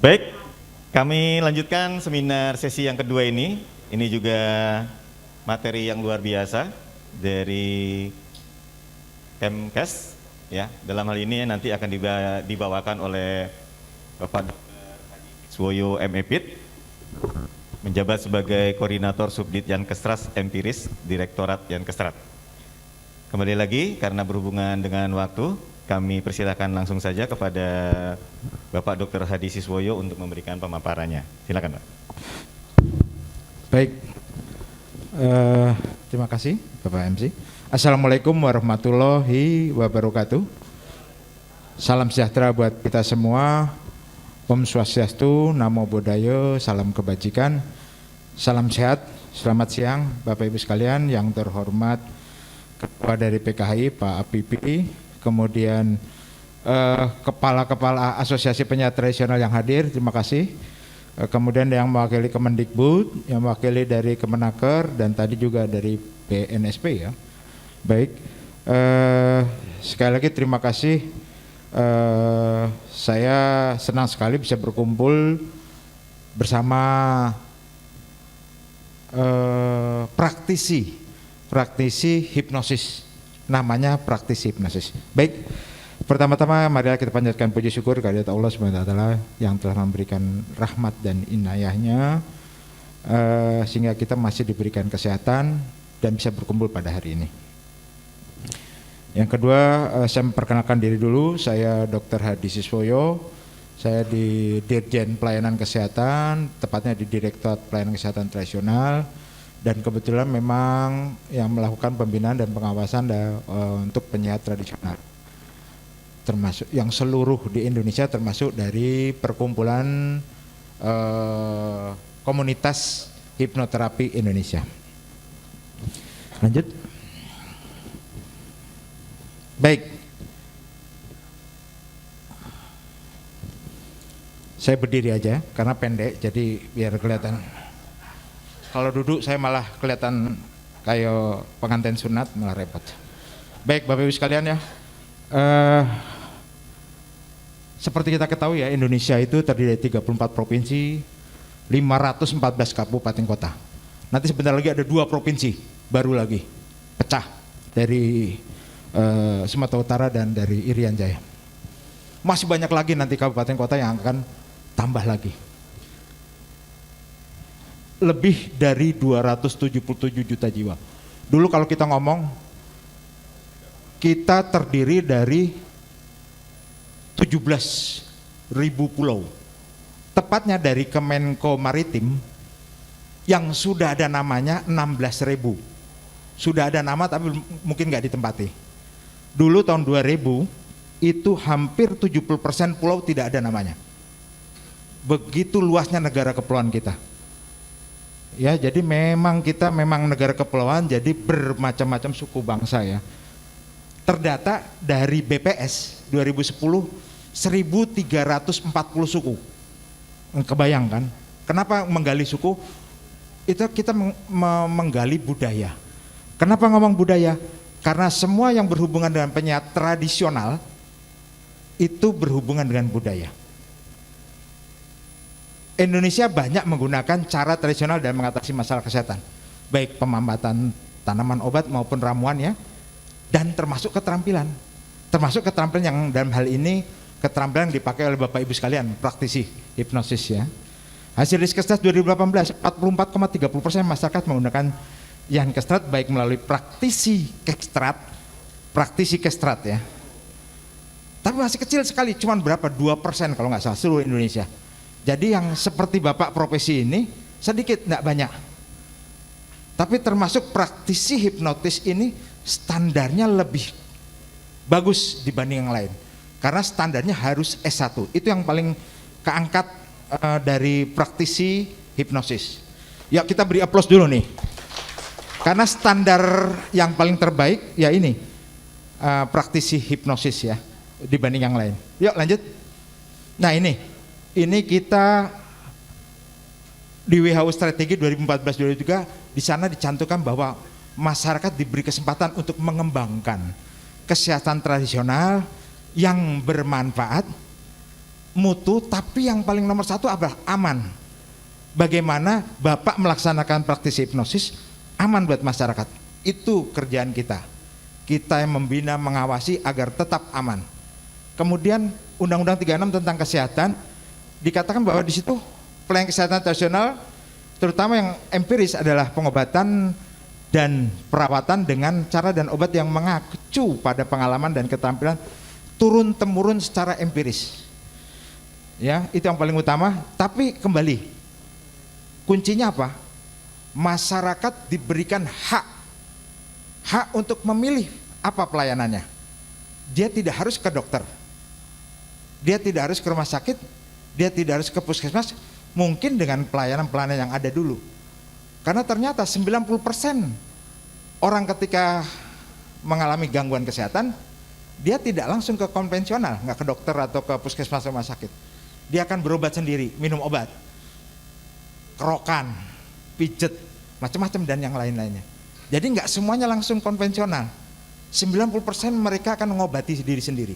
Baik, kami lanjutkan seminar sesi yang kedua ini. Ini juga materi yang luar biasa dari Kemkes, ya. Dalam hal ini nanti akan dibawakan oleh Bapak Dr. Suwoyo MEPIT, menjabat sebagai Koordinator Subdit Yankestrat Empiris, Direktorat Yankestrat. Kembali lagi, karena berhubungan dengan waktu, kami persilakan langsung saja kepada Bapak Dr. Hadi Siswoyo untuk memberikan pemaparannya. Silakan, Pak. Baik, terima kasih Bapak MC. Assalamualaikum warahmatullahi wabarakatuh. Salam sejahtera buat kita semua. Om Swastiastu, Namo Buddhaya, salam kebajikan, salam sehat, selamat siang Bapak Ibu sekalian yang terhormat Ketua dari PKHI Pak Apipi, kemudian kepala-kepala asosiasi penyiar tradisional yang hadir, terima kasih. Kemudian yang mewakili Kemendikbud, yang mewakili dari Kemenaker, dan tadi juga dari BNSP ya. Baik, sekali lagi terima kasih. Saya senang sekali bisa berkumpul bersama praktisi hipnosis, namanya praktisi hipnosis. Baik, pertama-tama marilah kita panjatkan puji syukur kehadirat Allah SWT yang telah memberikan rahmat dan inayahnya sehingga kita masih diberikan kesehatan dan bisa berkumpul pada hari ini. Yang kedua, saya memperkenalkan diri dulu, saya Dr. Hadi Siswoyo, saya di Dirjen Pelayanan Kesehatan, tepatnya di Direktorat Pelayanan Kesehatan Tradisional, dan kebetulan memang yang melakukan pembinaan dan pengawasan untuk penyiar tradisional, termasuk yang seluruh di Indonesia, termasuk dari perkumpulan komunitas hipnoterapi Indonesia. Lanjut. Baik, saya berdiri aja karena pendek, jadi biar kelihatan. Kalau duduk saya malah kelihatan kayak pengantin sunat, malah repot. Baik Bapak Ibu sekalian ya, seperti kita ketahui ya, Indonesia itu terdiri dari 34 provinsi, 514 kabupaten kota. Nanti sebentar lagi ada 2 provinsi baru lagi pecah dari Sumatera Utara dan dari Irian Jaya. Masih banyak lagi nanti kabupaten kota yang akan tambah lagi. Lebih dari 277 juta jiwa. Dulu kalau kita ngomong, kita terdiri dari 17.000 pulau. Tepatnya dari Kemenko Maritim yang sudah ada namanya 16.000. Sudah ada nama tapi mungkin nggak ditempati. Dulu tahun 2000 itu hampir 70% pulau tidak ada namanya. Begitu luasnya negara kepulauan kita. Ya, jadi memang kita memang negara kepulauan, jadi bermacam-macam suku bangsa ya. Terdata dari BPS 2010 1.340 suku. Kebayang kan? Kenapa menggali suku? Itu kita menggali budaya. Kenapa ngomong budaya? Karena semua yang berhubungan dengan penyiar tradisional itu berhubungan dengan budaya. Indonesia banyak menggunakan cara tradisional dalam mengatasi masalah kesehatan, baik pemambatan tanaman obat maupun ramuan ya, dan termasuk keterampilan yang dalam hal ini keterampilan yang dipakai oleh Bapak Ibu sekalian, praktisi hipnosis ya. Hasil Riskesdas 2018, 44,30% masyarakat menggunakan Yankestrat baik melalui praktisi kestrat ya. Tapi masih kecil sekali, cuman berapa? 2% kalau nggak salah seluruh Indonesia. Jadi yang seperti Bapak profesi ini sedikit, nggak banyak. Tapi termasuk praktisi hipnotis ini standarnya lebih bagus dibanding yang lain. Karena standarnya harus S1, itu yang paling keangkat dari praktisi hipnosis. Ya kita beri aplaus dulu nih. Karena standar yang paling terbaik ya ini praktisi hipnosis ya dibanding yang lain. Yuk lanjut. Nah ini kita di WHO strategi 2014-2023 di sana dicantumkan bahwa masyarakat diberi kesempatan untuk mengembangkan kesehatan tradisional yang bermanfaat mutu, tapi yang paling nomor satu adalah aman. Bagaimana Bapak melaksanakan praktisi hipnosis aman buat masyarakat. Itu kerjaan kita. Kita yang membina, mengawasi agar tetap aman. Kemudian Undang-Undang 36 tentang kesehatan dikatakan bahwa di situ pelayanan kesehatan tradisional terutama yang empiris adalah pengobatan dan perawatan dengan cara dan obat yang mengacu pada pengalaman dan keterampilan turun temurun secara empiris. Ya, itu yang paling utama. Tapi kembali, kuncinya apa? Masyarakat diberikan hak untuk memilih apa pelayanannya. Dia tidak harus ke dokter, dia tidak harus ke rumah sakit, dia tidak harus ke puskesmas, mungkin dengan pelayanan-pelayanan yang ada dulu. Karena ternyata 90% orang ketika mengalami gangguan kesehatan, dia tidak langsung ke konvensional, nggak ke dokter atau ke puskesmas rumah sakit. Dia akan berobat sendiri, minum obat, kerokan, pijet, macam-macam dan yang lain-lainnya. Jadi nggak semuanya langsung konvensional. 90% mereka akan mengobati diri sendiri.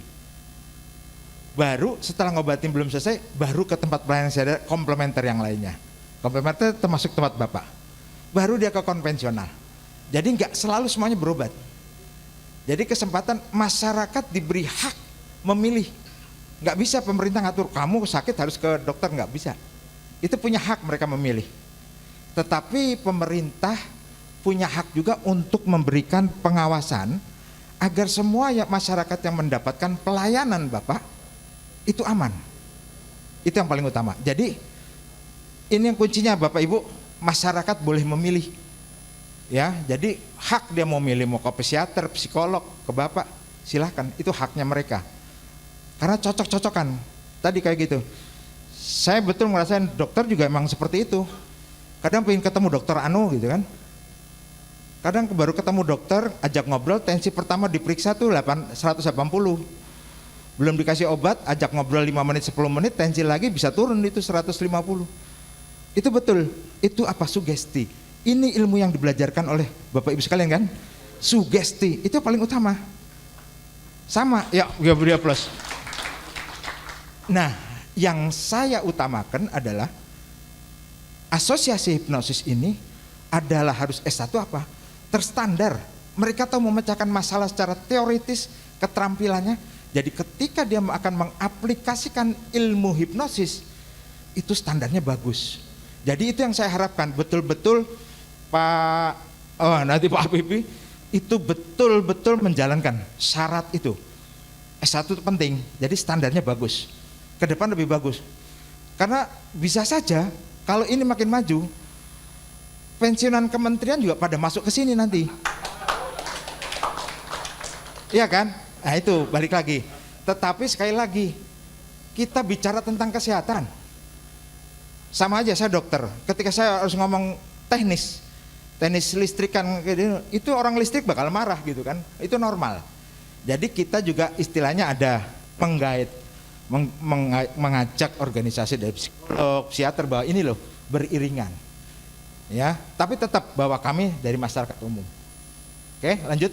Baru setelah ngobatin belum selesai, baru ke tempat pelayanan kesehatan komplementer yang lainnya. Komplementer termasuk tempat Bapak. Baru dia ke konvensional. Jadi nggak selalu semuanya berobat. Jadi kesempatan masyarakat diberi hak memilih. Nggak bisa pemerintah ngatur kamu sakit harus ke dokter, nggak bisa. Itu punya hak mereka memilih. Tetapi pemerintah punya hak juga untuk memberikan pengawasan agar semua masyarakat yang mendapatkan pelayanan Bapak itu aman. Itu yang paling utama. Jadi ini yang kuncinya Bapak Ibu, masyarakat boleh memilih. Ya, jadi hak dia mau milih mau ke psikiater, psikolog, ke Bapak, silahkan, itu haknya mereka. Karena cocok-cocokan. Tadi kayak gitu. Saya betul ngerasain dokter juga emang seperti itu. Kadang pengen ketemu dokter anu gitu kan. Kadang baru ketemu dokter, ajak ngobrol, tensi pertama diperiksa tuh 180. Belum dikasih obat, ajak ngobrol 5 menit, 10 menit, tensi lagi bisa turun itu 150. Itu betul, itu apa? Sugesti. Ini ilmu yang dibelajarkan oleh Bapak Ibu sekalian kan? Sugesti, itu paling utama. Sama, ya beri aplaus. Nah, yang saya utamakan adalah asosiasi hipnosis ini adalah harus S1 apa? Terstandar. Mereka tahu memecahkan masalah secara teoritis, keterampilannya. Jadi ketika dia akan mengaplikasikan ilmu hipnosis, itu standarnya bagus. Jadi itu yang saya harapkan, betul-betul nanti Pak Habibie itu betul-betul menjalankan syarat itu. S1 itu penting, jadi standarnya bagus. Ke depan lebih bagus. Karena bisa saja kalau ini makin maju, pensiunan kementerian juga pada masuk ke sini nanti. Iya kan? Nah itu balik lagi. Tetapi sekali lagi, kita bicara tentang kesehatan. Sama aja saya dokter, ketika saya harus ngomong teknis listrikan, itu orang listrik bakal marah gitu kan, itu normal. Jadi kita juga istilahnya ada penggait, mengajak organisasi dari psikolog, psikiater bahwa ini loh beriringan. Ya, tapi tetap bahwa kami dari masyarakat umum. Oke, lanjut.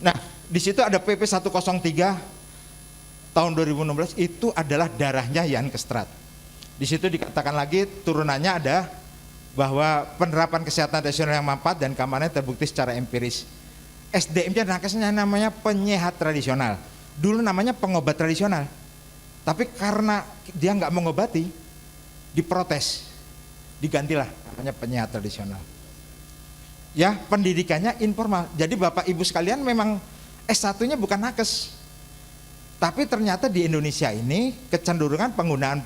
Nah, di situ ada PP 103 tahun 2016 itu adalah darahnya Jan Kestrat. Di situ dikatakan lagi turunannya ada bahwa penerapan kesehatan tradisional yang manfaat dan keamanannya terbukti secara empiris. SDM-nya nakesnya namanya penyehat tradisional. Dulu namanya pengobat tradisional. Tapi karena dia nggak mengobati, diprotes, digantilah namanya penyehat tradisional. Ya, pendidikannya informal. Jadi Bapak Ibu sekalian memang S1-nya bukan nakes. Tapi ternyata di Indonesia ini kecenderungan penggunaan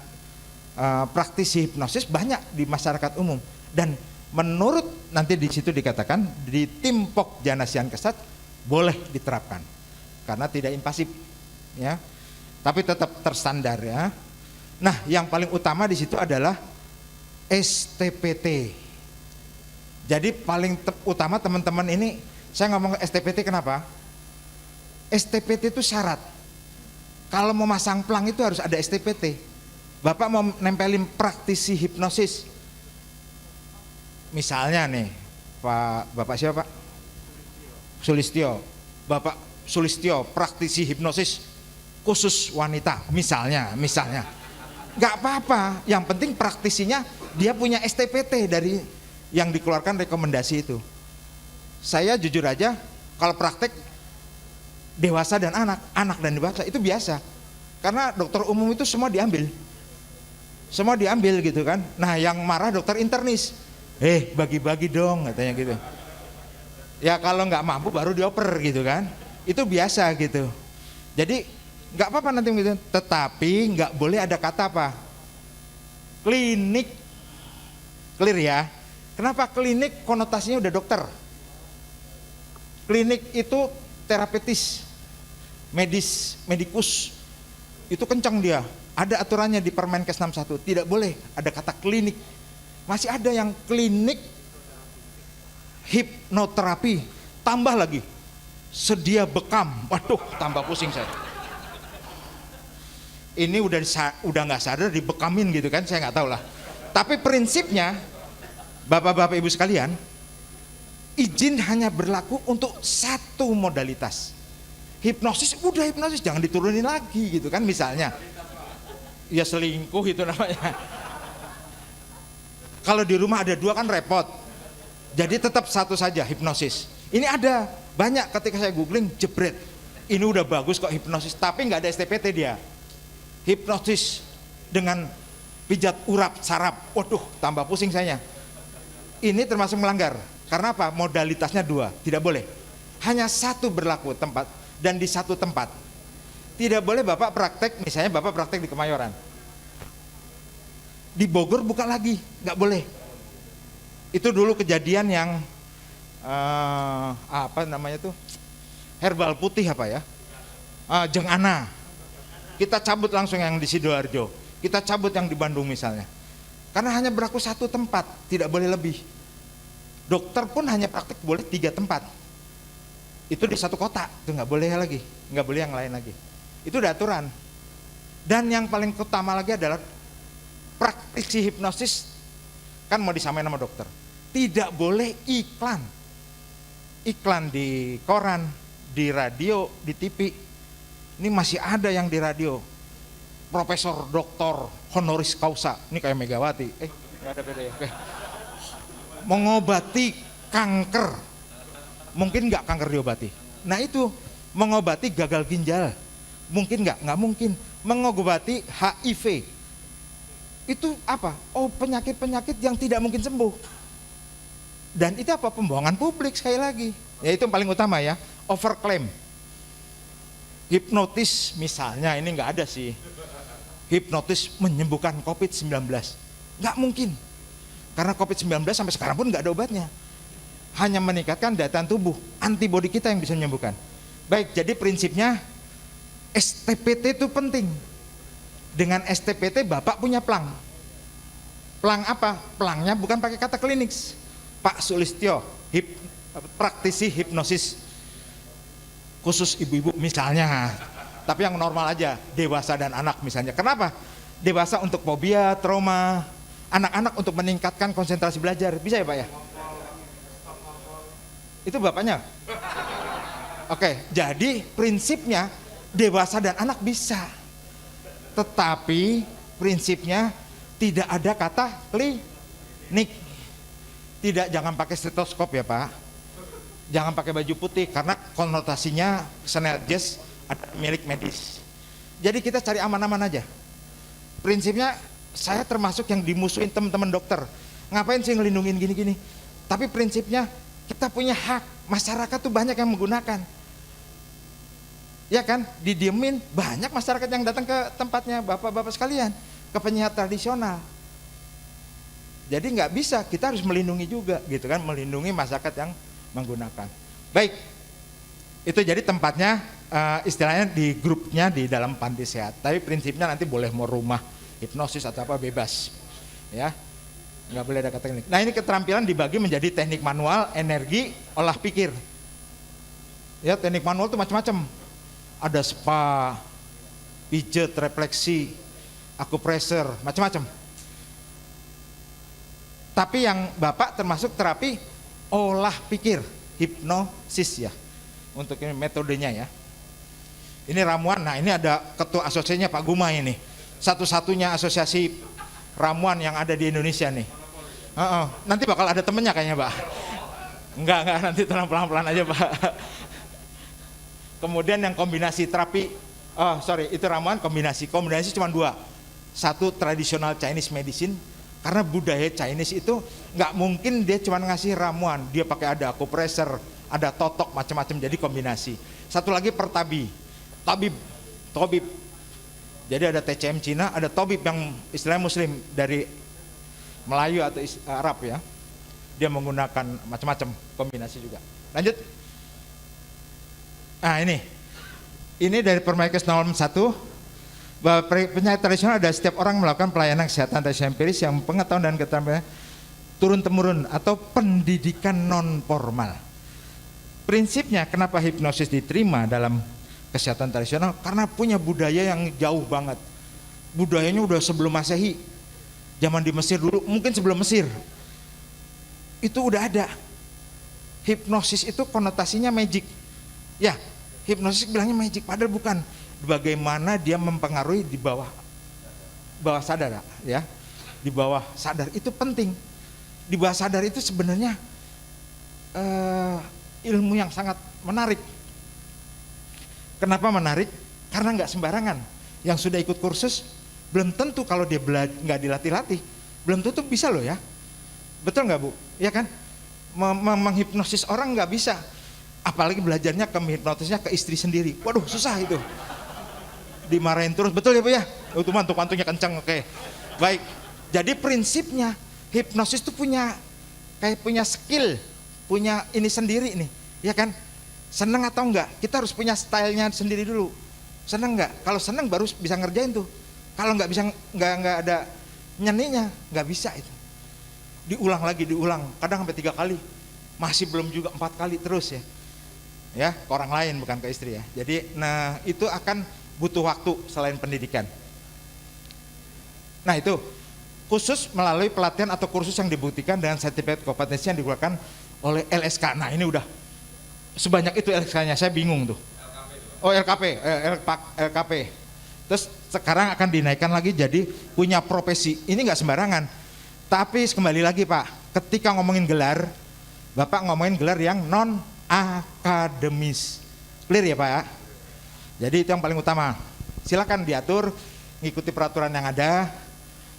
praktisi hipnosis banyak di masyarakat umum. Dan menurut nanti di situ dikatakan di tim Pokja Jan Kestrat boleh diterapkan karena tidak invasif, ya. Tapi tetap terstandar ya. Nah, yang paling utama di situ adalah STPT. Jadi paling utama teman-teman ini, saya ngomong STPT kenapa? STPT itu syarat. Kalau mau masang plang itu harus ada STPT. Bapak mau nempelin praktisi hipnosis. Misalnya nih, Bapak siapa Pak? Sulistyo. Bapak Sulistyo, praktisi hipnosis. khusus wanita, misalnya, nggak apa-apa. Yang penting praktisinya dia punya STPT dari yang dikeluarkan rekomendasi itu. Saya jujur aja, kalau praktek dewasa dan anak dan dewasa itu biasa. Karena dokter umum itu semua diambil gitu kan. Nah yang marah dokter internis, bagi-bagi dong katanya gitu. Ya kalau nggak mampu baru dioper gitu kan. Itu biasa gitu. Jadi nggak apa-apa nanti gitu. Tetapi nggak boleh ada kata apa? Klinik. Clear ya. Kenapa klinik konotasinya udah dokter? Klinik itu terapeutis, medikus. Itu kencang dia. Ada aturannya di Permenkes 61, tidak boleh ada kata klinik. Masih ada yang klinik hipnoterapi, tambah lagi sedia bekam. Waduh, tambah pusing saya. Ini udah nggak sadar dibekamin gitu kan, saya nggak tahu lah. Tapi prinsipnya, bapak-bapak ibu sekalian, izin hanya berlaku untuk satu modalitas. Hipnosis, udah hipnosis, jangan diturunin lagi gitu kan, misalnya. Ya selingkuh itu namanya. Kalau di rumah ada dua kan repot. Jadi tetap satu saja hipnosis. Ini ada banyak ketika saya googling, jebret. Ini udah bagus kok hipnosis, tapi nggak ada STPT dia. Hipnosis dengan pijat urap saraf. Waduh, tambah pusing saya. Ini termasuk melanggar. Karena apa? Modalitasnya dua, tidak boleh. Hanya satu berlaku tempat dan di satu tempat. Tidak boleh Bapak praktek, misalnya Bapak praktek di Kemayoran. Di Bogor buka lagi, nggak boleh. Itu dulu kejadian yang apa namanya tuh? Herbal putih apa ya? Jeng Ana. Kita cabut langsung yang di Sidoarjo. Kita cabut yang di Bandung misalnya. Karena hanya berlaku satu tempat, tidak boleh lebih. Dokter pun hanya praktek boleh 3 tempat. Itu di satu kota, itu nggak boleh lagi, nggak boleh yang lain lagi. Itu udah aturan. Dan yang paling utama lagi adalah praktisi hipnosis kan mau disamain sama dokter. Tidak boleh iklan. Iklan di koran, di radio, di TV. Ini masih ada yang di radio. Profesor Doktor honoris causa. Ini kayak Megawati. Nggak ada beda ya. Mengobati kanker. Mungkin nggak kanker diobati. Nah itu mengobati gagal ginjal. Mungkin nggak? Nggak mungkin. Mengobati HIV. Itu apa? Oh penyakit-penyakit yang tidak mungkin sembuh. Dan itu apa? Pembohongan publik sekali lagi. Ya itu yang paling utama ya. Overclaim. Hipnotis misalnya, ini nggak ada sih. Hipnotis menyembuhkan COVID-19. Nggak mungkin. Karena COVID-19 sampai sekarang pun nggak ada obatnya. Hanya meningkatkan daya tahan tubuh, antibodi kita yang bisa menyembuhkan. Baik, jadi prinsipnya STPT itu penting. Dengan STPT Bapak punya plang. Plang apa? Plangnya bukan pakai kata klinik. Pak Sulistyo, praktisi hipnosis khusus ibu-ibu misalnya. Tapi yang normal aja, dewasa dan anak misalnya. Kenapa? Dewasa untuk fobia, trauma, anak-anak untuk meningkatkan konsentrasi belajar. Bisa ya Pak ya? Itu bapaknya. Oke, jadi prinsipnya dewasa dan anak bisa. Tetapi prinsipnya tidak ada kata klinik. Tidak, jangan pakai stetoskop ya Pak. Jangan pakai baju putih karena konotasinya senergis ada milik medis. Jadi kita cari aman-aman aja. Prinsipnya saya termasuk yang dimusuhin teman-teman dokter. Ngapain sih ngelindungin gini-gini? Tapi prinsipnya kita punya hak, masyarakat tuh banyak yang menggunakan. Ya kan, didiemin, banyak masyarakat yang datang ke tempatnya bapak-bapak sekalian, ke penyiar tradisional. Jadi nggak bisa, kita harus melindungi juga gitu kan, melindungi masyarakat yang menggunakan. Baik, itu jadi tempatnya istilahnya di grupnya di dalam panti sehat. Tapi prinsipnya nanti boleh mau rumah, hipnosis atau apa bebas. Ya. Nggak boleh ada kata klinik. Nah ini keterampilan dibagi menjadi teknik manual, energi, olah pikir. Ya teknik manual itu macam-macam. Ada spa, pijet, refleksi, akupressure, macam-macam. Tapi yang Bapak termasuk terapi olah pikir, hipnosis ya. Untuk ini metodenya ya. Ini ramuan. Nah ini ada ketua asosiasinya Pak Guma ini, satu-satunya asosiasi ramuan yang ada di Indonesia nih. Nanti bakal ada temennya kayaknya Pak. Enggak, nanti tenang, pelan-pelan aja Pak. Kemudian yang kombinasi terapi, itu ramuan kombinasi cuma dua. Satu tradisional Chinese medicine, karena budaya Chinese itu nggak mungkin dia cuma ngasih ramuan, dia pakai ada akupresser, ada totok, macam-macam, jadi kombinasi. Satu lagi pertabi, tobib. Jadi ada TCM Cina, ada tobib yang istilahnya Muslim dari Melayu atau Arab ya. Dia menggunakan macam-macam kombinasi juga. Lanjut. Nah ini dari Permenkes 01. Bahwa penyakit tradisional ada setiap orang melakukan pelayanan kesehatan tradisional empiris yang pengetahuan dan keterampilan turun-temurun atau pendidikan non formal. Prinsipnya kenapa hipnosis diterima dalam kesehatan tradisional? Karena punya budaya yang jauh banget. Budayanya udah sebelum Masehi. Zaman di Mesir dulu, mungkin sebelum Mesir. Itu udah ada. Hipnosis itu konotasinya magic. Ya, hipnosis bilangnya magic, padahal bukan. Bagaimana dia mempengaruhi di bawah sadar ya, di bawah sadar itu penting. Di bawah sadar itu sebenarnya ilmu yang sangat menarik. Kenapa menarik? Karena nggak sembarangan. Yang sudah ikut kursus belum tentu kalau dia nggak dilatih-latih, belum tentu bisa loh ya. Betul nggak Bu? Ya kan? Menghipnosis orang nggak bisa. Apalagi belajarnya menghipnotisnya ke istri sendiri. Waduh susah itu. Dimarahin terus, betul ya Bu ya? Itu mantuk-mantuknya kencang, oke. Baik, jadi prinsipnya hipnosis itu punya skill, punya ini sendiri nih, ya kan? Seneng atau enggak? Kita harus punya stylenya sendiri dulu. Seneng enggak? Kalau seneng baru bisa ngerjain tuh. Kalau enggak bisa, enggak ada nyeninya, enggak bisa itu. Diulang lagi, kadang sampai 3 kali, masih belum juga 4 kali terus ya. Ya, ke orang lain bukan ke istri ya. Jadi, nah itu akan butuh waktu selain pendidikan. Nah itu khusus melalui pelatihan atau kursus yang dibuktikan dengan sertifikat kompetensi yang dikeluarkan oleh LSK. Nah ini udah sebanyak itu LSK-nya, saya bingung tuh. Oh LKP. Terus sekarang akan dinaikkan lagi jadi punya profesi. Ini nggak sembarangan. Tapi kembali lagi Pak, ketika ngomongin gelar, Bapak ngomongin gelar yang non akademis. Clear ya Pak ya? Jadi itu yang paling utama. Silakan diatur, ngikuti peraturan yang ada,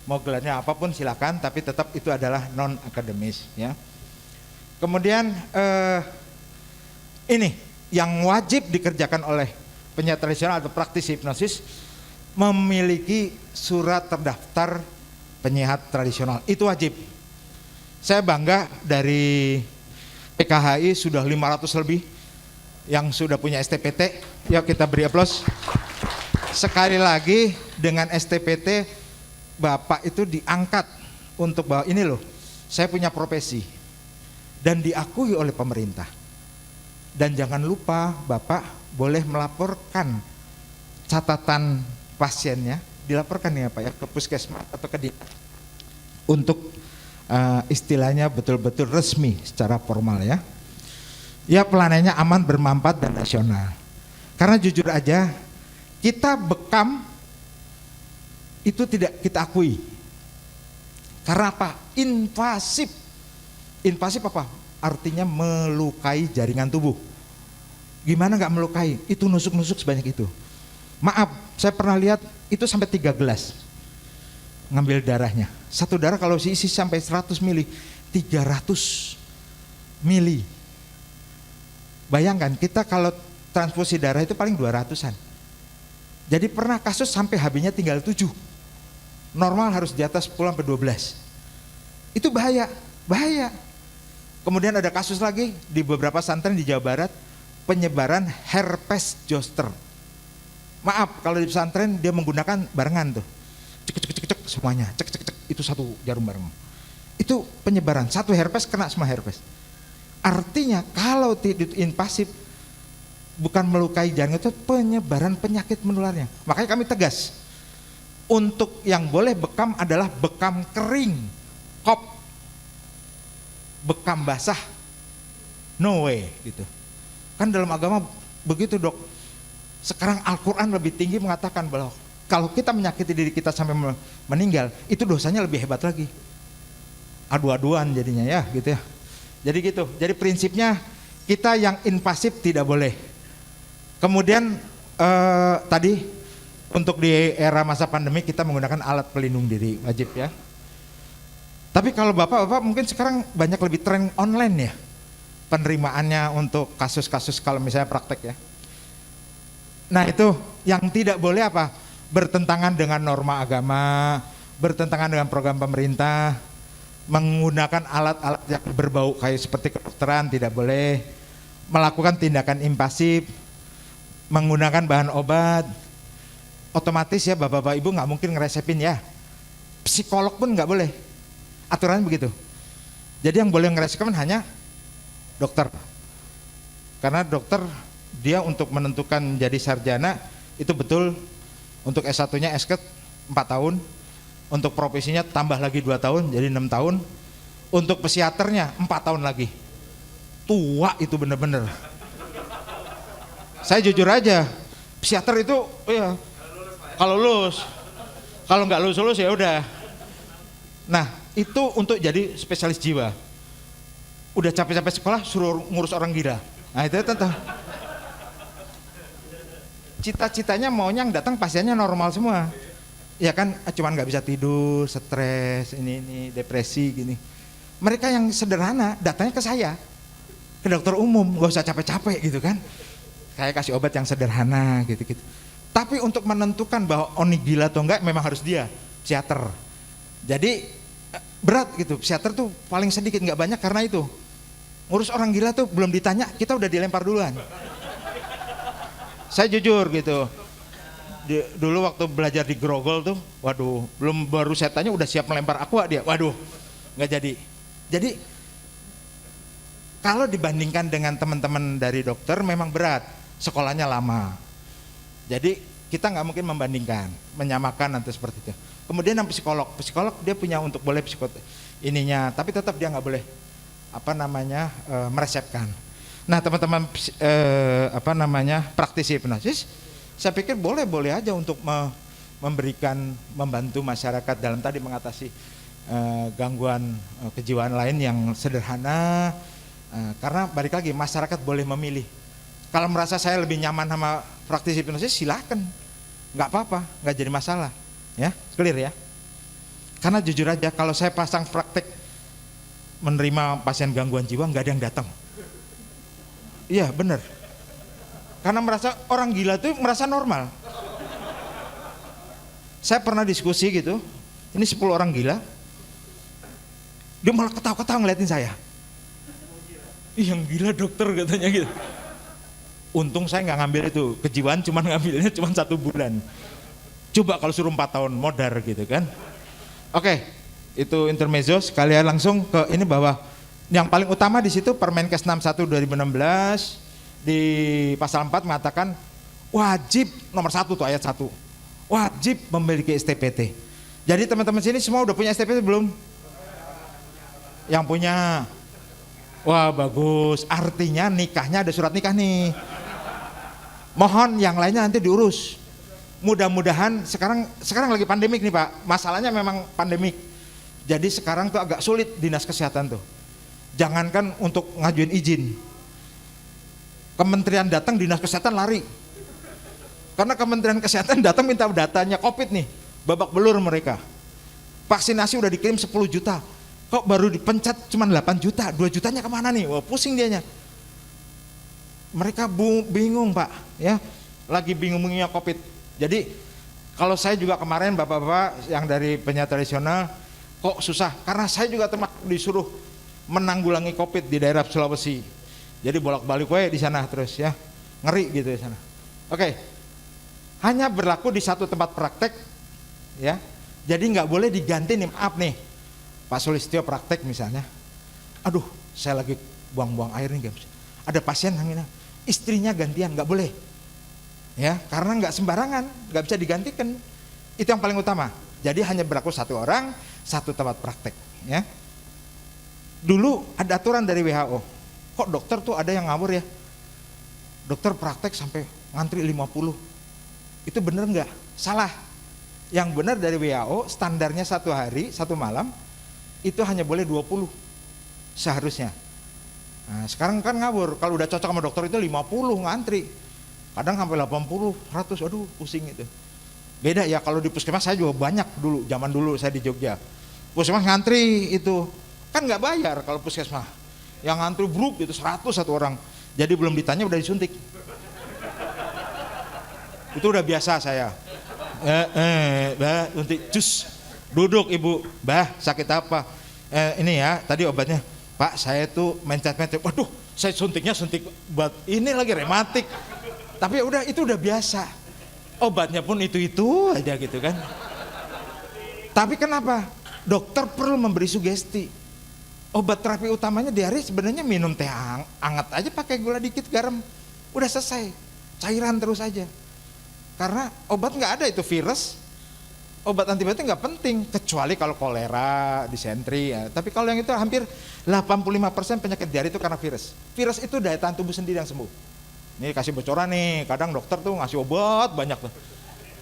mau gelarnya apapun silakan, tapi tetap itu adalah non akademis ya. Kemudian ini yang wajib dikerjakan oleh penyiar tradisional atau praktisi hipnosis, memiliki surat terdaftar penyiar tradisional. Itu wajib. Saya bangga dari PKHI sudah 500 lebih yang sudah punya STPT, yuk kita beri aplaus. Sekali lagi dengan STPT Bapak itu diangkat untuk bahwa ini loh, saya punya profesi dan diakui oleh pemerintah. Dan jangan lupa Bapak boleh melaporkan catatan pasiennya, dilaporkan ya Pak ya ke puskesmas atau ke dinas untuk istilahnya betul-betul resmi secara formal ya. Ya pelayanannya aman, bermanfaat dan nasional. Karena jujur aja kita bekam itu tidak kita akui. Karena apa? Invasif. Invasif apa? Artinya melukai jaringan tubuh. Gimana nggak melukai? Itu nusuk-nusuk sebanyak itu. Maaf, saya pernah lihat itu sampai 3 gelas ngambil darahnya. Satu darah kalau isi sampai 100 mili, 300 mili. Bayangkan kita kalau transfusi darah itu paling 200-an. Jadi pernah kasus sampai HB-nya tinggal 7. Normal harus di atas 10 sampai 12. Itu bahaya. Kemudian ada kasus lagi di beberapa pesantren di Jawa Barat, penyebaran herpes zoster. Maaf kalau di pesantren dia menggunakan barengan tuh. Cek semuanya. Cek itu satu jarum bareng. Itu penyebaran, satu herpes kena semua herpes. Artinya kalau tidak invasif bukan melukai jaringan, itu penyebaran penyakit menularnya. Makanya kami tegas. Untuk yang boleh bekam adalah bekam kering, kop, bekam basah, no way gitu. Kan dalam agama begitu Dok. Sekarang Al-Quran lebih tinggi mengatakan bahwa kalau kita menyakiti diri kita sampai meninggal, itu dosanya lebih hebat lagi. Adu-aduan jadinya ya gitu ya. Jadi gitu. Jadi prinsipnya kita yang invasif tidak boleh. Kemudian tadi untuk di era masa pandemi kita menggunakan alat pelindung diri wajib ya. Tapi kalau bapak-bapak mungkin sekarang banyak lebih tren online ya penerimaannya untuk kasus-kasus kalau misalnya praktek ya. Nah itu yang tidak boleh apa? Bertentangan dengan norma agama, bertentangan dengan program pemerintah, menggunakan alat-alat yang berbau kayak seperti kedokteran tidak boleh, melakukan tindakan invasif, menggunakan bahan obat, otomatis ya bapak-bapak ibu nggak mungkin ngeresepin ya, psikolog pun nggak boleh, aturannya begitu. Jadi yang boleh ngeresepin hanya dokter, karena dokter dia untuk menentukan jadi sarjana itu betul, untuk S1-nya SKET 4 tahun, untuk profesinya tambah lagi 2 tahun jadi 6 tahun, untuk psikiaternya 4 tahun lagi. Tua itu bener-bener. Saya jujur aja, psikiater itu ya kalau lulus, kalau nggak lulus ya udah. Nah itu untuk jadi spesialis jiwa. Udah capek-capek sekolah suruh ngurus orang gila. Nah itu tentang cita-citanya maunya yang datang pasiennya normal semua. Ya kan cuman nggak bisa tidur, stres, ini depresi gini. Mereka yang sederhana datangnya ke saya, ke dokter umum, nggak usah capek-capek gitu kan. Saya kasih obat yang sederhana gitu-gitu. Tapi untuk menentukan bahwa ini gila atau enggak memang harus dia, psikiater. Jadi berat gitu, psikiater tuh paling sedikit, nggak banyak karena itu. Ngurus orang gila tuh belum ditanya, kita udah dilempar duluan. Saya jujur gitu. Dulu waktu belajar di Grogol tuh, waduh, baru saya tanya udah siap melempar aqua dia, waduh, nggak jadi. Jadi kalau dibandingkan dengan teman-teman dari dokter memang berat, sekolahnya lama. Jadi kita nggak mungkin membandingkan, menyamakan nanti seperti itu. Kemudian yang psikolog dia punya untuk boleh ininya, tapi tetap dia nggak boleh meresepkan. Nah teman-teman praktisi hipnosis, saya pikir boleh aja untuk membantu masyarakat dalam tadi mengatasi gangguan kejiwaan lain yang sederhana, karena balik lagi masyarakat boleh memilih. Kalau merasa saya lebih nyaman sama praktisi hipnosis silahkan, nggak apa-apa, nggak jadi masalah, ya clear ya. Karena jujur aja kalau saya pasang praktek menerima pasien gangguan jiwa nggak ada yang datang. Iya benar. Karena merasa orang gila tuh merasa normal. Saya pernah diskusi gitu, ini 10 orang gila, dia malah ketawa-ketawa ngeliatin saya. Ih yang gila dokter katanya gitu. Untung saya nggak ngambil itu, kejiwaan cuman ngambilnya cuma 1 bulan. Coba kalau suruh 4 tahun modar gitu kan. Oke, itu intermezzo. Sekalian langsung ke ini bahwa yang paling utama di situ Permenkes 61 2016 di pasal 4 mengatakan wajib nomor 1 tuh ayat 1. Wajib memiliki STPT. Jadi teman-teman sini semua udah punya STPT belum? Yang punya. Wah bagus, artinya nikahnya ada surat nikah nih. Mohon yang lainnya nanti diurus. Mudah-mudahan sekarang lagi pandemik nih Pak. Masalahnya memang pandemik. Jadi sekarang tuh agak sulit dinas kesehatan tuh. Jangankan untuk ngajuin izin, kementerian datang dinas kesehatan lari, karena kementerian kesehatan datang minta datanya COVID nih, babak belur mereka. Vaksinasi udah dikirim 10 juta, kok baru dipencet cuma 8 juta, 2 jutanya kemana nih? Wah pusing dianya. Mereka bingung Pak, ya lagi bingung-bingungnya COVID. Jadi kalau saya juga kemarin bapak-bapak yang dari penyiar tradisional kok susah, karena saya juga termasuk disuruh menanggulangi COVID di daerah Sulawesi. Jadi bolak-balik di sana terus ya, ngeri gitu di sana. Oke, hanya berlaku di satu tempat praktek, ya. Jadi nggak boleh diganti nih, maaf nih, Pak Sulistyo praktek misalnya. Aduh, saya lagi buang-buang air nih, guys. Ada pasien yang ini, istrinya gantian, nggak boleh, ya, karena nggak sembarangan, nggak bisa digantikan. Itu yang paling utama. Jadi hanya berlaku 1 orang, 1 tempat praktek, ya. Dulu ada aturan dari WHO, kok dokter tuh ada yang ngawur ya, dokter praktek sampai ngantri 50. Itu bener nggak? Salah. Yang benar dari WHO standarnya 1 hari 1 malam itu hanya boleh 20 seharusnya. Nah, sekarang kan ngawur, kalau udah cocok sama dokter itu 50 ngantri. Kadang sampai 80, 100, aduh pusing itu. Beda ya kalau di puskesmas, saya juga banyak dulu, zaman dulu saya di Jogja. Puskesmas ngantri itu, kan nggak bayar kalau puskesmas. Yang ngantri bruk itu 100 satu orang. Jadi belum ditanya udah disuntik. Itu udah biasa saya. Bah, suntik, cus. Duduk ibu, bah sakit apa? Ini ya, tadi obatnya. Pak, saya tuh mencet-mencet. Waduh, saya suntiknya suntik buat ini lagi rematik. Tapi udah itu udah biasa. Obatnya pun itu-itu aja gitu kan. Tapi kenapa? Dokter perlu memberi sugesti. Obat terapi utamanya diare sebenarnya minum teh hangat aja pakai gula dikit, garam. Udah selesai. Cairan terus aja. Karena obat nggak ada itu virus. Obat antibiotik nggak penting kecuali kalau kolera, disentri ya. Tapi kalau yang itu hampir 85% penyakit diare itu karena virus. Virus itu daya tahan tubuh sendiri yang sembuh. Nih kasih bocoran nih, kadang dokter tuh ngasih obat banyak tuh.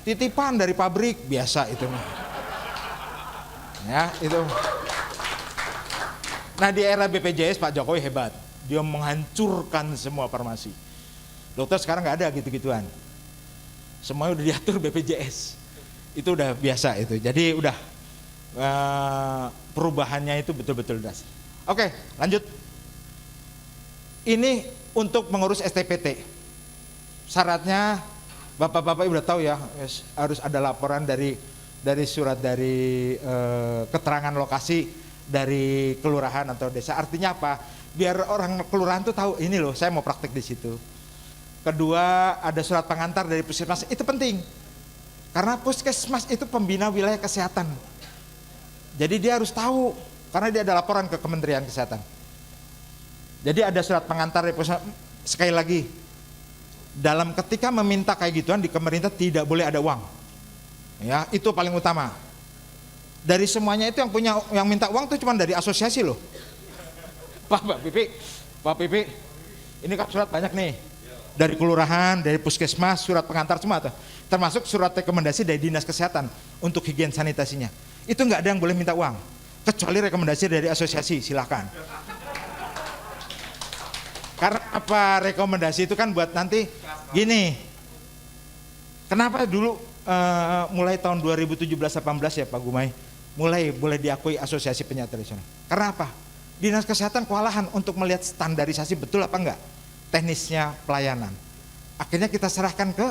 Titipan dari pabrik biasa itu mah. Ya, itu. Nah, di era BPJS Pak Jokowi hebat. Dia menghancurkan semua farmasi. Dokter sekarang nggak ada gitu-gituan. Semuanya udah diatur BPJS. Itu udah biasa itu. Jadi udah perubahannya itu betul-betul dasar. Oke, lanjut. Ini untuk mengurus STPT. Syaratnya Bapak-bapak udah tahu ya, harus ada laporan dari surat dari keterangan lokasi dari kelurahan atau desa. Artinya apa? Biar orang kelurahan tuh tahu ini loh, saya mau praktek di situ. Kedua, ada surat pengantar dari puskesmas. Itu penting. Karena puskesmas itu pembina wilayah kesehatan. Jadi dia harus tahu, karena dia ada laporan ke Kementerian Kesehatan. Jadi ada surat pengantar dari puskesmas. Sekali lagi, dalam ketika meminta kayak gituan di pemerintah tidak boleh ada uang. Ya, itu paling utama. Dari semuanya itu yang minta uang tuh cuma dari asosiasi loh. Pak Pipi, ini kan surat banyak nih. Dari kelurahan, dari puskesmas, surat pengantar semua tuh. Termasuk surat rekomendasi dari Dinas Kesehatan untuk higien sanitasinya. Itu nggak ada yang boleh minta uang, kecuali rekomendasi dari asosiasi, silakan. Karena apa? Rekomendasi itu kan buat nanti gini. Kenapa dulu mulai tahun 2017-18 ya Pak Gumai, mulai boleh diakui asosiasi penyakit tradisional. Karena apa? Dinas Kesehatan kewalahan untuk melihat standarisasi betul apa enggak teknisnya pelayanan. Akhirnya kita serahkan ke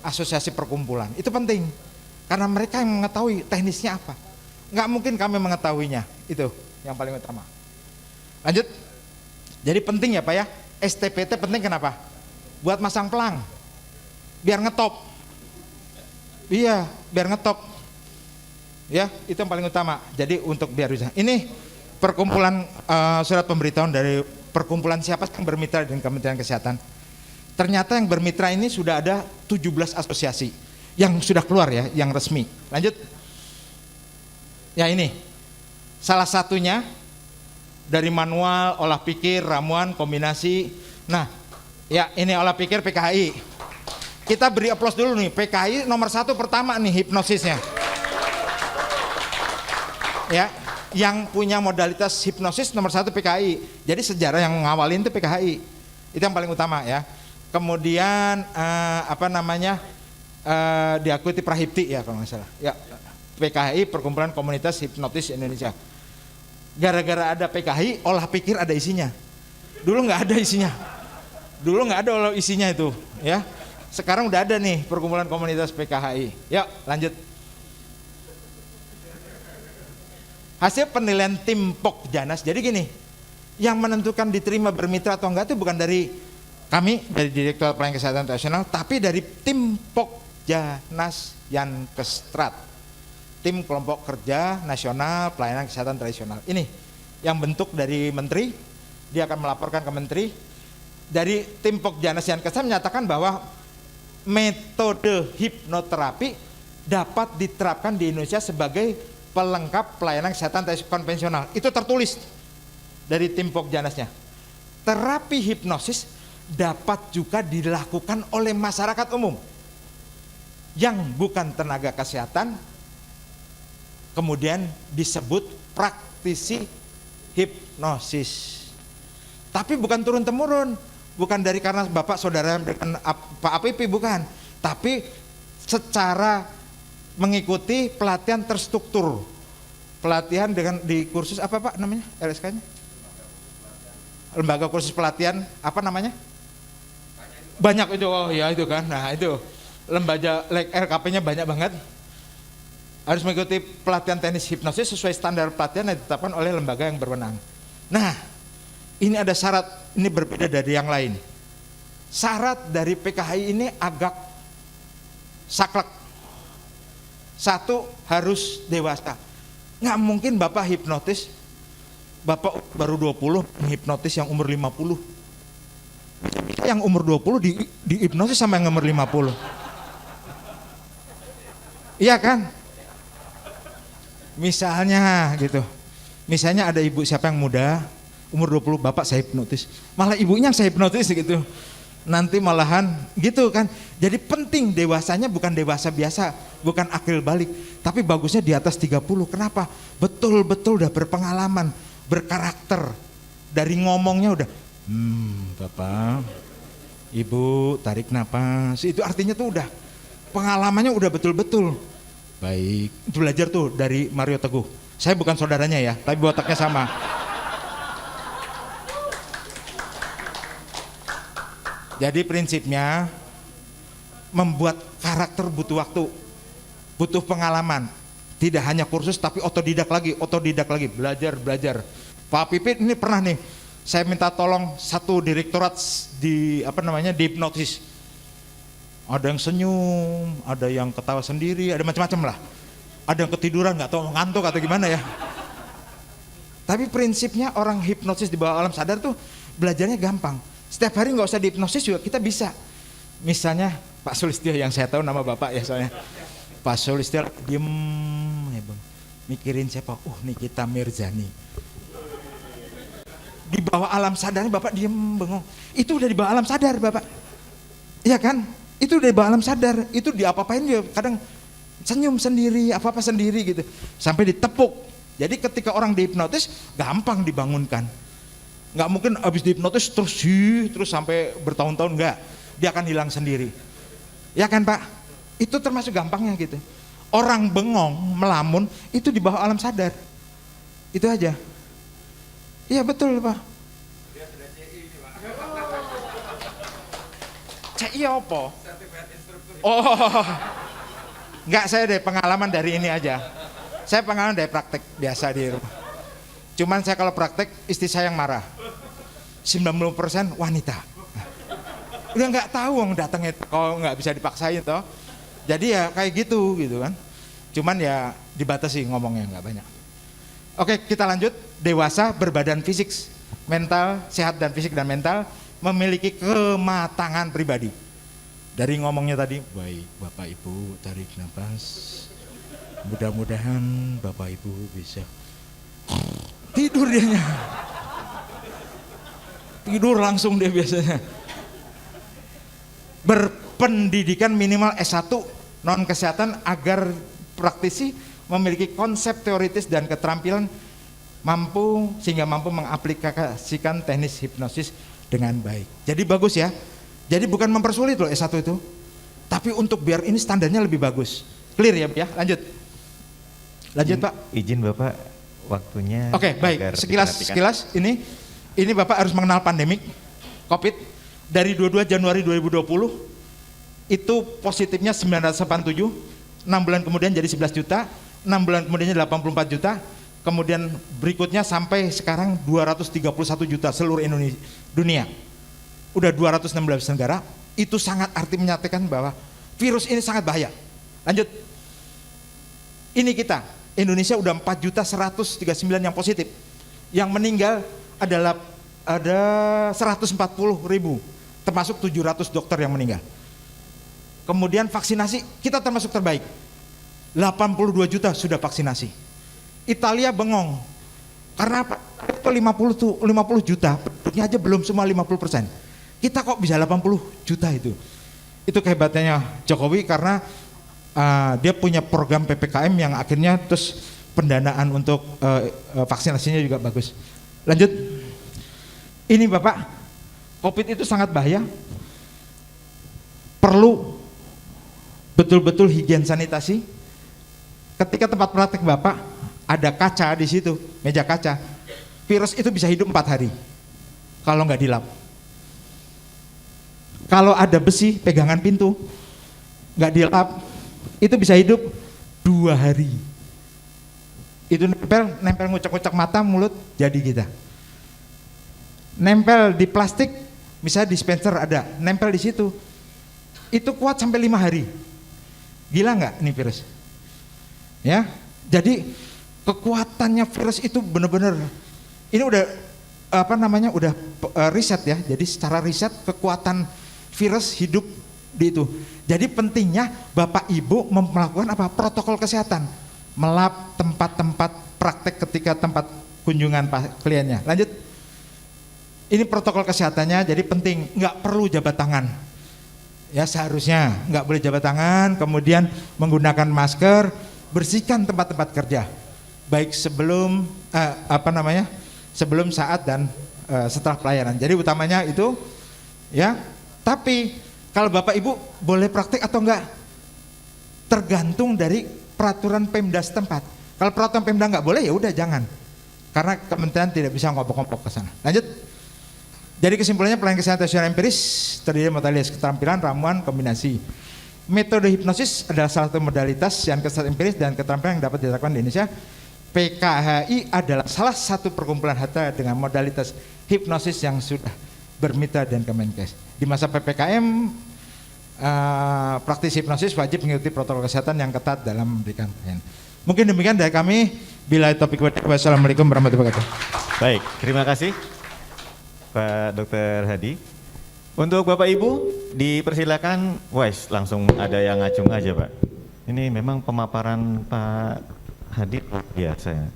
asosiasi perkumpulan. Itu penting karena mereka yang mengetahui teknisnya apa. Nggak mungkin kami mengetahuinya. Itu yang paling utama. Lanjut. Jadi penting ya Pak ya. STPT penting kenapa? Buat masang pelang. Biar ngetop. Iya, biar ngetop. Ya, itu yang paling utama. Jadi untuk biar bisa. Ini perkumpulan surat pemberitahuan dari perkumpulan siapa yang bermitra dengan Kementerian Kesehatan. Ternyata yang bermitra ini sudah ada 17 asosiasi yang sudah keluar ya, yang resmi. Lanjut. Ya ini. Salah satunya dari manual, olah pikir, ramuan, kombinasi. Nah, ya ini olah pikir PKHI. Kita beri aplaus dulu nih, PKHI nomor 1 pertama nih hipnosisnya. Ya, yang punya modalitas hipnosis nomor 1 PKHI. Jadi sejarah yang ngawalin itu PKHI. Itu yang paling utama ya. Kemudian diakui Prahipti ya kalau nggak salah. Ya, PKHI Perkumpulan Komunitas Hipnotis Indonesia. Gara-gara ada PKHI, olah pikir ada isinya. Dulu nggak ada isinya. Dulu nggak ada olah isinya itu, ya. Sekarang udah ada nih Perkumpulan Komunitas PKHI. Ya, lanjut. Hasil penilaian tim Pokjanas. Jadi gini, yang menentukan diterima bermitra atau enggak itu bukan dari kami, dari Direktorat Pelayanan Kesehatan Nasional, tapi dari tim Pokjanas Yankestrat. Tim Kelompok Kerja Nasional Pelayanan Kesehatan Tradisional. Ini yang bentuk dari menteri, dia akan melaporkan ke menteri. Dari tim Pokjanas Yankestrat menyatakan bahwa metode hipnoterapi dapat diterapkan di Indonesia sebagai pelengkap pelayanan kesehatan konvensional. Itu tertulis dari tim Pokjanasnya. Terapi hipnosis dapat juga dilakukan oleh masyarakat umum yang bukan tenaga kesehatan, kemudian disebut praktisi hipnosis. Tapi bukan turun-temurun, bukan dari karena bapak saudara dengan Pak APP, bukan, tapi secara mengikuti pelatihan terstruktur, pelatihan dengan di kursus apa Pak namanya LSK-nya? Lembaga kursus pelatihan apa namanya? Banyak itu, oh ya itu kan, nah itu lembaga LKP-nya banyak banget. Harus mengikuti pelatihan teknis hipnosis sesuai standar pelatihan yang ditetapkan oleh lembaga yang berwenang. Nah, ini ada syarat, ini berbeda dari yang lain. Syarat dari PKHI ini agak saklek. Satu, harus dewasa. Nggak mungkin Bapak hipnotis, Bapak baru 20 hipnotis yang umur 50. Yang umur 20 di hipnosis sama yang umur 50. Iya kan? Misalnya gitu. Misalnya ada ibu siapa yang muda, umur 20, Bapak saya hipnotis. Malah ibunya yang saya hipnotis gitu. Nanti malahan gitu kan. Jadi penting dewasanya bukan dewasa biasa, bukan akil balik, tapi bagusnya di atas 30. Kenapa? Betul-betul udah berpengalaman, berkarakter. Dari ngomongnya udah Bapak, Ibu tarik napas, itu artinya tuh udah pengalamannya udah betul-betul baik. Itu belajar tuh dari Mario Teguh. Saya bukan saudaranya ya, tapi botaknya sama. Jadi prinsipnya membuat karakter butuh waktu, butuh pengalaman. Tidak hanya kursus tapi otodidak lagi, belajar. Pak Pipit ini pernah nih, saya minta tolong satu direktorat di di hipnotis. Ada yang senyum, ada yang ketawa sendiri, ada macam-macam lah. Ada yang ketiduran, nggak tahu ngantuk atau gimana ya. Tapi prinsipnya orang hipnosis di bawah alam sadar tuh belajarnya gampang. Setiap hari nggak usah dihipnosis juga kita bisa. Misalnya Pak Sulistyo yang saya tahu nama Bapak ya soalnya. Pak Sulistyo diem, ya bang, mikirin siapa? Nikita Mirzani. Di bawah alam sadarnya Bapak diem bengong. Itu udah di bawah alam sadar Bapak. Iya kan? Itu udah di bawah alam sadar. Itu diapa-apain dia kadang senyum sendiri, apa-apa sendiri gitu. Sampai ditepuk. Jadi ketika orang dihipnotis gampang dibangunkan. Nggak mungkin habis dihipnotis terus sampai bertahun-tahun, enggak. Dia akan hilang sendiri. Ya kan Pak? Itu termasuk gampangnya gitu. Orang bengong, melamun itu di bawah alam sadar. Itu aja. Iya betul Pak. CI apa? Oh, enggak, saya dari pengalaman dari ini aja. Saya pengalaman dari praktek biasa di rumah. Cuman saya kalau praktek istri saya yang marah. 90% wanita. Udah nggak tahu wong datangnya kalau nggak bisa dipaksain toh. Jadi ya kayak gitu kan. Cuman ya dibatasi ngomongnya nggak banyak. Oke, kita lanjut. Dewasa berbadan fisik, mental, sehat dan fisik dan mental, memiliki kematangan pribadi. Dari ngomongnya tadi, baik Bapak Ibu tarik nafas. Mudah-mudahan Bapak Ibu bisa tidur dianya. Tidur langsung dia biasanya. Berpendidikan minimal S1 non kesehatan agar praktisi memiliki konsep teoritis dan keterampilan sehingga mampu mengaplikasikan teknis hipnosis dengan baik. Jadi bagus ya. Jadi bukan mempersulit loh S1 itu. Tapi untuk biar ini standarnya lebih bagus. Clear ya, lanjut. Lanjut Pak. Izin Bapak waktunya. Oke, baik. Sekilas ini Bapak harus mengenal pandemik Covid dari 22 Januari 2020 itu positifnya 987, 6 bulan kemudian jadi 11 juta, 6 bulan kemudian 84 juta, kemudian berikutnya sampai sekarang 231 juta seluruh Indonesia, dunia. Udah 216 negara, itu sangat arti menyatakan bahwa virus ini sangat bahaya. Lanjut. Ini kita, Indonesia udah 4.139 yang positif. Yang meninggal ada 140.000, termasuk 700 dokter yang meninggal. Kemudian vaksinasi kita termasuk terbaik, 82 juta sudah vaksinasi. Italia bengong karena apa? Itu 50 juta, penduduknya aja belum semua 50%. Kita kok bisa 80 juta itu? Itu kehebatannya Jokowi karena dia punya program PPKM yang akhirnya terus pendanaan untuk vaksinasinya juga bagus. Lanjut. Ini Bapak, COVID itu sangat bahaya. Perlu betul-betul higien sanitasi. Ketika tempat praktek Bapak ada kaca di situ, meja kaca, virus itu bisa hidup 4 hari kalau nggak dilap. Kalau ada besi pegangan pintu nggak dilap, itu bisa hidup 2 hari. Itu nempel ngucek-ngucek mata, mulut, jadi kita. Nempel di plastik, misalnya dispenser ada, nempel di situ, itu kuat sampai 5 hari. Gila nggak ini virus? Ya, jadi kekuatannya virus itu benar-benar, ini udah udah riset ya. Jadi secara riset kekuatan virus hidup di itu. Jadi pentingnya Bapak Ibu melakukan apa? Protokol kesehatan, melap tempat-tempat praktek ketika tempat kunjungan kliennya. Lanjut. Ini protokol kesehatannya, jadi penting, nggak perlu jabat tangan. Ya seharusnya nggak boleh jabat tangan, kemudian menggunakan masker, bersihkan tempat-tempat kerja, baik sebelum sebelum, saat dan setelah pelayanan. Jadi utamanya itu, ya. Tapi kalau Bapak Ibu boleh praktik atau enggak, tergantung dari peraturan Pemda setempat. Kalau peraturan Pemda nggak boleh, ya udah jangan, karena kementerian tidak bisa ngobok-ngobok ke sana. Lanjut. Jadi kesimpulannya pelayanan kesehatan secara empiris terdiri dari modalitas keterampilan, ramuan, kombinasi. Metode hipnosis adalah salah satu modalitas yang kesehatan empiris dan keterampilan yang dapat dilakukan di Indonesia. PKHI adalah salah satu perkumpulan harta dengan modalitas hipnosis yang sudah bermitra dan Kemenkes. Di masa PPKM, praktisi hipnosis wajib mengikuti protokol kesehatan yang ketat dalam memberikan pelayanan. Mungkin demikian dari kami. Bila topik, wassalamualaikum warahmatullahi wabarakatuh. Baik, terima kasih Pak Dr. Hadi. Untuk Bapak Ibu dipersilakan, langsung ada yang ngacung aja Pak. Ini memang pemaparan Pak Hadi biasa ya.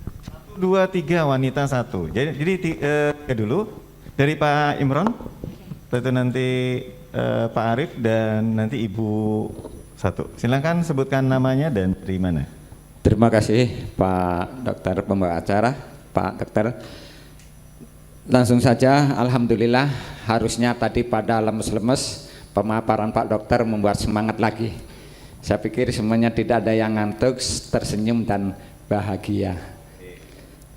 1, 2, 3 wanita 1. Jadi dulu dari Pak Imron, itu nanti Pak Arief dan nanti Ibu 1. Silakan sebutkan namanya dan dari mana. Terima kasih Pak Dokter pembawa acara, Pak Dokter. Langsung saja, alhamdulillah, harusnya tadi pada lemes-lemes pemaparan Pak Dokter membuat semangat lagi. Saya pikir semuanya tidak ada yang ngantuk, tersenyum dan bahagia.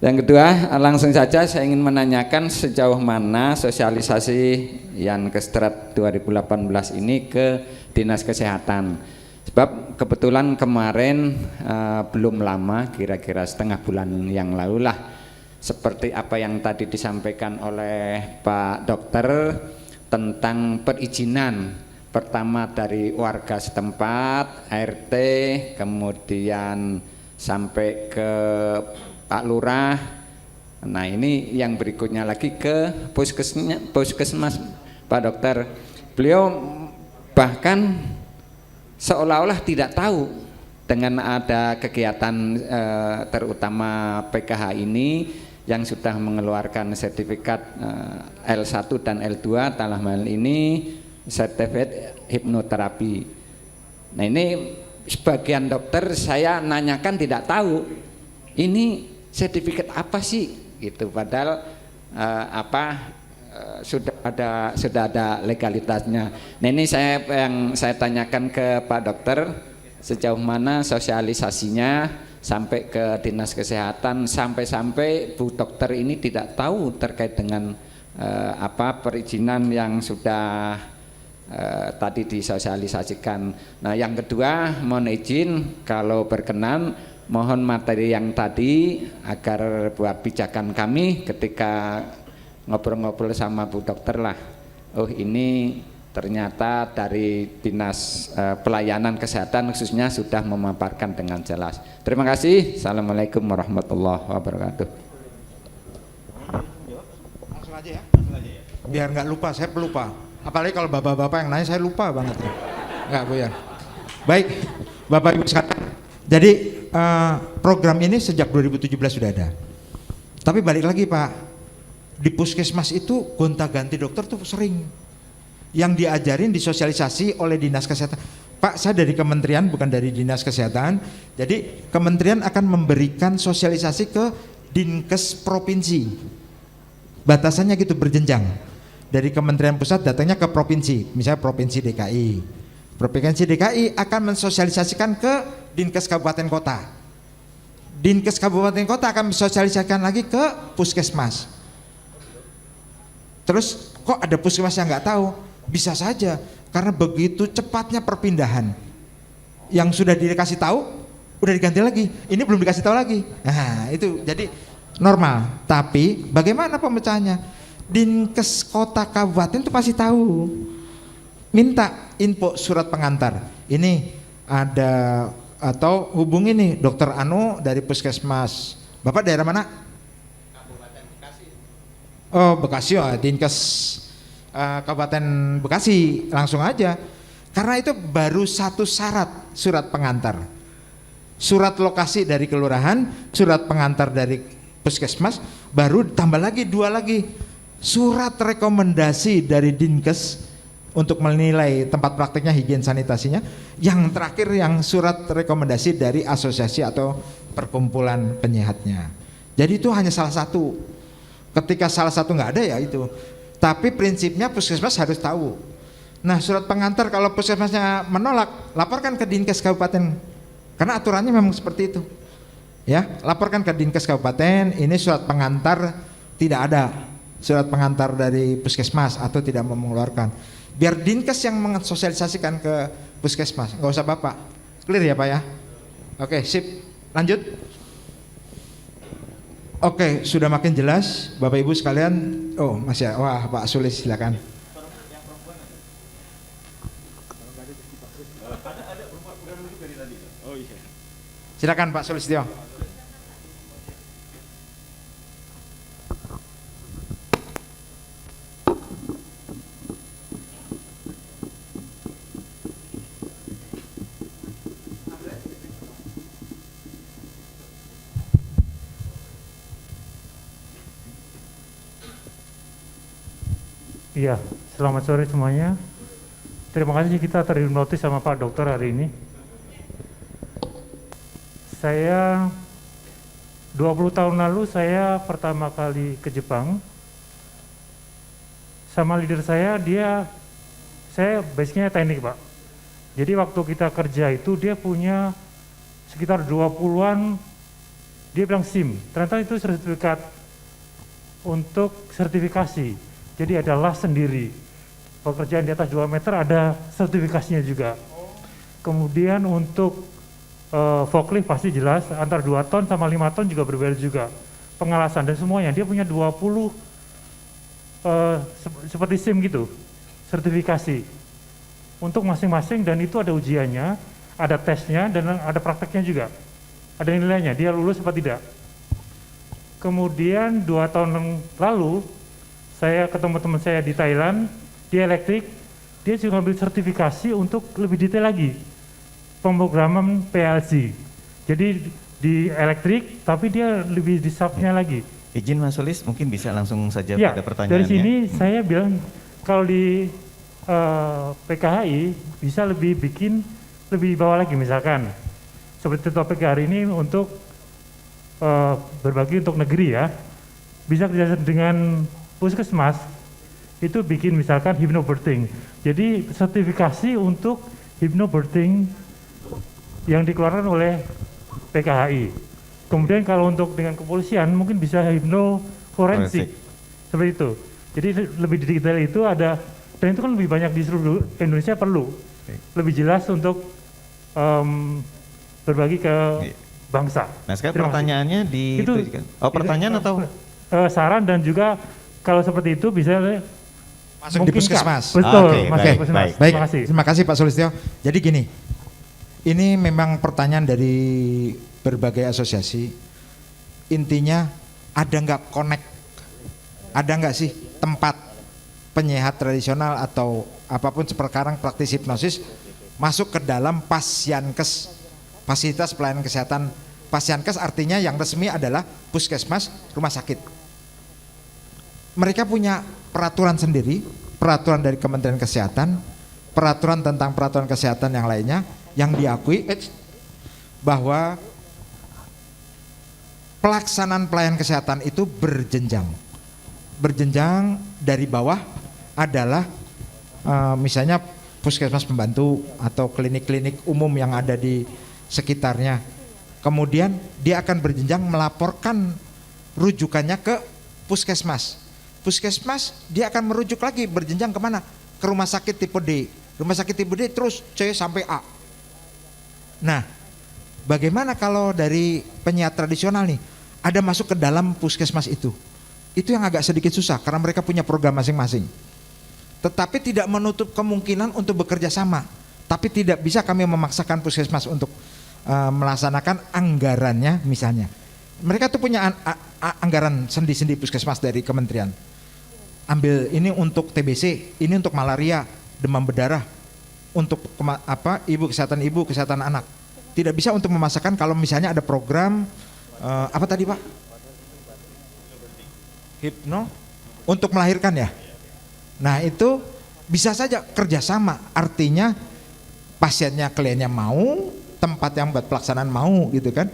Yang kedua, langsung saja saya ingin menanyakan sejauh mana sosialisasi Yankestrat 2018 ini ke Dinas Kesehatan. Sebab kebetulan kemarin belum lama, kira-kira setengah bulan yang lalu lah, seperti apa yang tadi disampaikan oleh Pak Dokter tentang perizinan, pertama dari warga setempat, RT, kemudian sampai ke Pak Lurah. Nah ini yang berikutnya lagi ke puskesmas Pak Dokter. Beliau bahkan seolah-olah tidak tahu dengan ada kegiatan terutama PKH ini yang sudah mengeluarkan sertifikat L1 dan L2 dalam hal ini sertifikat hipnoterapi. Nah ini sebagian dokter saya nanyakan tidak tahu ini sertifikat apa sih gitu, padahal sudah ada legalitasnya. Nah ini yang saya tanyakan ke Pak Dokter, sejauh mana sosialisasinya sampai ke Dinas Kesehatan, sampai-sampai Bu Dokter ini tidak tahu terkait dengan perizinan yang sudah tadi disosialisasikan. Nah yang kedua, mohon izin kalau berkenan, mohon materi yang tadi agar buat pijakan kami ketika ngobrol-ngobrol sama Bu Dokter lah. Oh ini ternyata dari Dinas Pelayanan Kesehatan khususnya sudah memaparkan dengan jelas. Terima kasih. Assalamualaikum warahmatullahi wabarakatuh. Langsung aja ya. Biar nggak lupa, saya pelupa. Apalagi kalau bapak-bapak yang nanya, saya lupa banget. Nggak Bu ya. Baik, Bapak Ibu sekalian. Jadi program ini sejak 2017 sudah ada. Tapi balik lagi Pak, di puskesmas itu gonta-ganti dokter tuh sering. yang diajarin disosialisasi oleh Dinas Kesehatan. Pak, saya dari kementerian bukan dari Dinas Kesehatan. Jadi kementerian akan memberikan sosialisasi ke Dinkes provinsi. Batasannya gitu berjenjang. Dari kementerian pusat datangnya ke provinsi, misalnya provinsi DKI. Provinsi DKI akan mensosialisasikan ke Dinkes kabupaten kota. Dinkes kabupaten kota akan mensosialisasikan lagi ke puskesmas. Terus kok ada puskesmas yang nggak tahu? Bisa saja karena begitu cepatnya perpindahan. Yang sudah dikasih tahu udah diganti lagi, ini belum dikasih tahu lagi. Nah itu jadi normal. Tapi bagaimana pemecahannya? Dinkes kota kabupaten itu pasti tahu. Minta info surat pengantar. Ini ada atau hubungi nih dokter Anu dari puskesmas. Bapak daerah mana? Kabupaten Bekasi. Oh Bekasi, oh Dinkes Kabupaten Bekasi, langsung aja. Karena itu baru satu syarat surat pengantar. Surat lokasi dari kelurahan, surat pengantar dari puskesmas, baru tambah lagi 2 lagi. Surat rekomendasi dari Dinkes untuk menilai tempat prakteknya, higien sanitasinya. Yang terakhir yang surat rekomendasi dari asosiasi atau perkumpulan penyehatnya. Jadi itu hanya salah satu. Ketika salah satu nggak ada ya itu. Tapi prinsipnya puskesmas harus tahu. Nah surat pengantar kalau puskesmasnya menolak, laporkan ke Dinkes kabupaten. Karena aturannya memang seperti itu. Ya, laporkan ke Dinkes kabupaten, ini surat pengantar tidak ada. Surat pengantar dari puskesmas atau tidak mau mengeluarkan. Biar Dinkes yang mensosialisasikan ke puskesmas, nggak usah Bapak. Clear ya Pak ya? Oke, sip. Lanjut. Oke, sudah makin jelas Bapak Ibu sekalian. Oh masih ya, wah Pak Sulis silakan. Silakan Pak Sulistyo. Iya, selamat sore semuanya. Terima kasih kita terhipnotis sama Pak Dokter hari ini. Saya 20 tahun lalu saya pertama kali ke Jepang. Sama leader saya, saya base-nya teknik Pak. Jadi waktu kita kerja itu dia punya sekitar 20-an, dia bilang SIM. Ternyata itu sertifikat untuk sertifikasi. Jadi ada las sendiri, pekerjaan di atas 2 meter ada sertifikasinya juga. Kemudian untuk forklift pasti jelas, antar 2 ton sama 5 ton juga berbeda juga. Pengalasan dan semuanya, dia punya 20 seperti SIM gitu, sertifikasi. Untuk masing-masing dan itu ada ujiannya, ada tesnya dan ada prakteknya juga. Ada nilainya, dia lulus apa tidak. Kemudian 2 tahun lalu, saya ketemu teman saya di Thailand, dia elektrik, dia juga ambil sertifikasi untuk lebih detail lagi, pemrograman PLC. Jadi di elektrik, tapi dia lebih di subnya lagi. Izin Mas Sulis, mungkin bisa langsung saja Ya, pada pertanyaannya. dari sini saya bilang kalau di PKHI bisa lebih bikin lebih bawah lagi, misalkan seperti topik hari ini untuk berbagi untuk negeri ya, bisa kerjasama dengan puskesmas itu bikin misalkan hypnobirthing. Jadi sertifikasi untuk hypnobirthing yang dikeluarkan oleh PKHI. Kemudian kalau untuk dengan kepolisian mungkin bisa hypnoforensik. Seperti itu. Jadi lebih detail itu ada, dan itu kan lebih banyak di seluruh Indonesia perlu. Lebih jelas untuk berbagi ke bangsa. Nah sekarang pertanyaannya di itu kan? Oh pertanyaan atau saran dan juga kalau seperti itu bisa Masuk di puskesmas. Betul, Oke, masuk baik, di puskesmas. baik. Baik, Terima kasih. terima kasih Pak Sulistyo. Jadi gini, ini memang pertanyaan dari berbagai asosiasi. Intinya ada nggak connect, ada nggak sih tempat penyehat tradisional atau apapun sekarang praktis hipnosis masuk ke dalam pasyankes, fasilitas pelayanan kesehatan. Pasyankes artinya yang resmi adalah puskesmas, rumah sakit. Mereka punya peraturan sendiri, peraturan dari Kementerian Kesehatan, peraturan tentang peraturan kesehatan yang lainnya yang diakui bahwa pelaksanaan pelayanan kesehatan itu berjenjang. Berjenjang dari bawah adalah misalnya puskesmas pembantu atau klinik-klinik umum yang ada di sekitarnya. Kemudian dia akan berjenjang melaporkan rujukannya ke puskesmas. Puskesmas dia akan merujuk lagi berjenjang kemana? Ke rumah sakit tipe D. Rumah sakit tipe D terus C sampai A. Nah, bagaimana kalau dari penyiar tradisional nih ada masuk ke dalam puskesmas itu? Itu yang agak sedikit susah karena mereka punya program masing-masing. Tetapi tidak menutup kemungkinan untuk bekerja sama. Tapi tidak bisa kami memaksakan puskesmas untuk melaksanakan anggarannya misalnya. Mereka tuh punya anggaran sendi-sendi puskesmas dari kementerian. Ambil ini untuk TBC, ini untuk malaria, demam berdarah, untuk ibu, kesehatan anak. Tidak bisa untuk memasakkan kalau misalnya ada program apa tadi Pak? Hipno untuk melahirkan ya. Nah itu bisa saja kerjasama, artinya pasiennya, kliennya mau, tempat yang buat pelaksanaan mau gitu kan.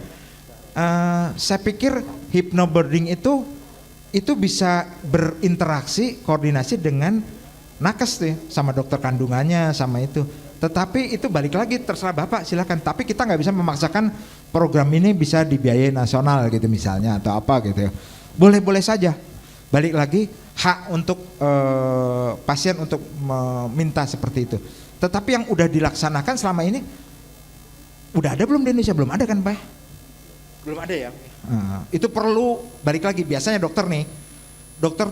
Saya pikir hypnobirthing itu bisa berinteraksi, koordinasi dengan nakes tuh ya, sama dokter kandungannya, sama itu. Tetapi itu balik lagi terserah Bapak silakan. Tapi kita nggak bisa memaksakan program ini bisa dibiayai nasional gitu misalnya atau apa gitu ya. Boleh-boleh saja. Balik lagi hak untuk pasien untuk meminta seperti itu. Tetapi yang udah dilaksanakan selama ini udah ada belum di Indonesia? Belum ada kan Pak? Belum ada ya. Itu perlu balik lagi. Biasanya dokter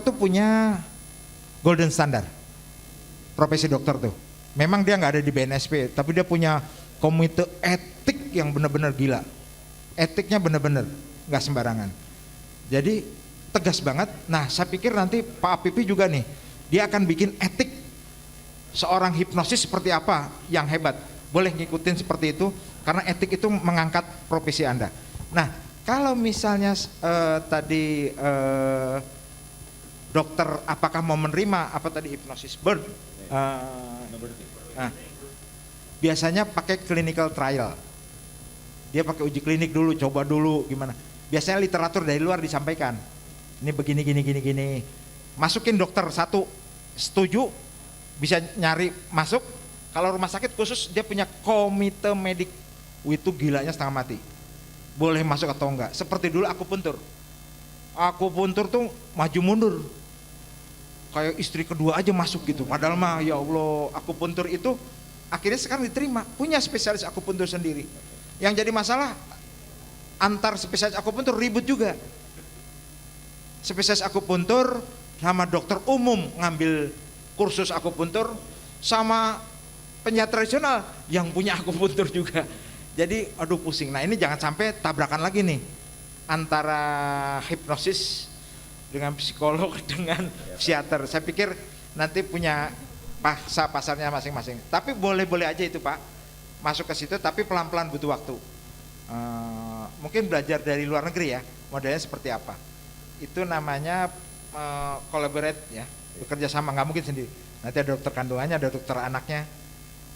tuh punya golden standard. Profesi dokter tuh. Memang dia nggak ada di BNSP, tapi dia punya komite etik yang benar-benar gila. Etiknya benar-benar nggak sembarangan. Jadi tegas banget. Nah, saya pikir nanti Pak Apipi juga nih, dia akan bikin etik seorang hipnosis seperti apa yang hebat. Boleh ngikutin seperti itu karena etik itu mengangkat profesi Anda. Nah, kalau misalnya tadi dokter apakah mau menerima apa tadi hipnosis birth? Biasanya pakai clinical trial. Dia pakai uji klinik dulu, coba dulu gimana. Biasanya literatur dari luar disampaikan. Ini begini gini. Masukin dokter satu setuju bisa nyari masuk. Kalau rumah sakit khusus dia punya komite medik. Itu gilanya setengah mati. Boleh masuk atau enggak. Seperti dulu akupuntur. Akupuntur tuh maju mundur. Kayak istri kedua aja masuk gitu. Padahal mah ya Allah, akupuntur itu akhirnya sekarang diterima. Punya spesialis akupuntur sendiri. Yang jadi masalah antar spesialis akupuntur ribut juga. Spesialis akupuntur sama dokter umum ngambil kursus akupuntur sama penyiar tradisional yang punya akupuntur juga. Jadi aduh pusing. Nah ini jangan sampai tabrakan lagi nih antara hipnosis dengan psikolog dengan psikiater. Saya pikir nanti punya pasarnya masing-masing. Tapi boleh-boleh aja itu Pak masuk ke situ, tapi pelan-pelan butuh waktu. Mungkin belajar dari luar negeri ya, modelnya seperti apa. Itu namanya collaborate ya, bekerja sama, nggak mungkin sendiri. Nanti ada dokter kandungannya, ada dokter anaknya.